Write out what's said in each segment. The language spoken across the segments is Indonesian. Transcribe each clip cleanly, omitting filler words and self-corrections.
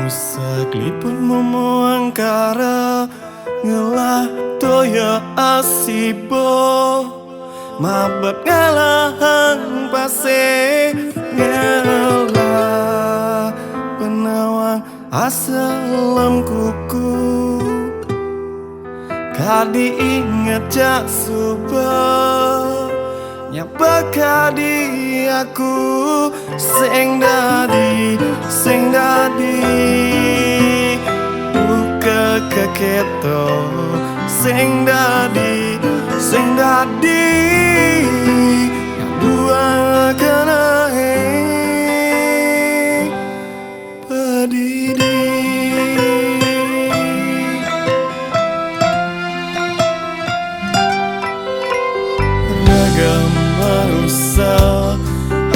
Sekliput momo angkara ngelah toya asibo mabet ngalahan pase ngelah penawang asalam kuku kadi inget jak subah nyapa kadi aku sing dadi buka keketo sing dadi dua kena pedidi ragam manusia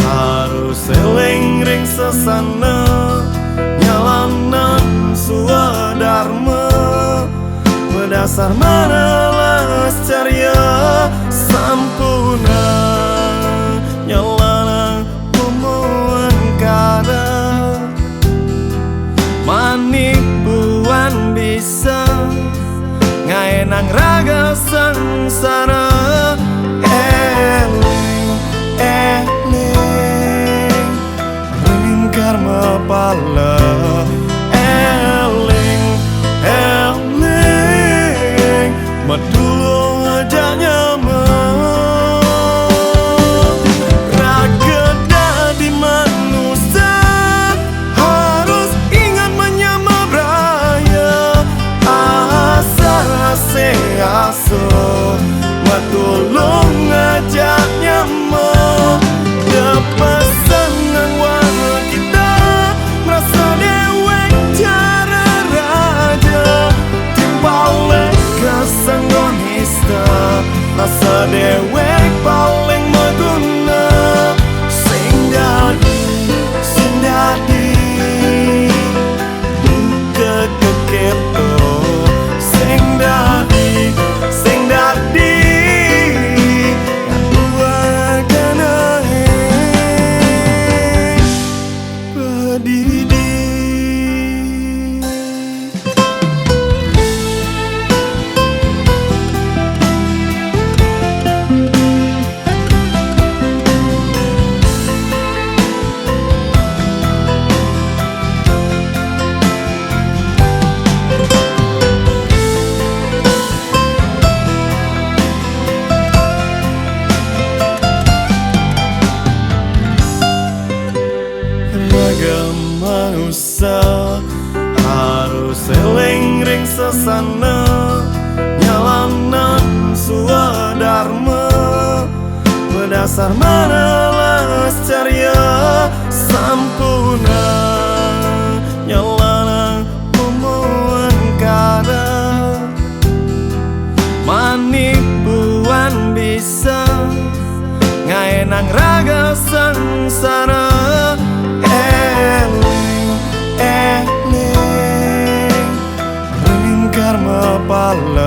harus eling ring sesana nyalanan suadharma berdasar manalas carya sampuna nyalanan pemuan kada manipuan bisa ngaenang raga sengsara karma pala eling madulu aja nyaman raga di manusia harus ingat menyama braya asa matulung aja nyaman dapat senang warna kita merasa dewek cara raja timbalik kesenggonista rasa dewek paling maguna sing dadi buka keketo sing dadi manusia harus eling ring sesana nyalanan suadharma berdasar manalas carya sampuna nyalanan pemuan kada manipuan bisa ngaenang raga sengsara karma pala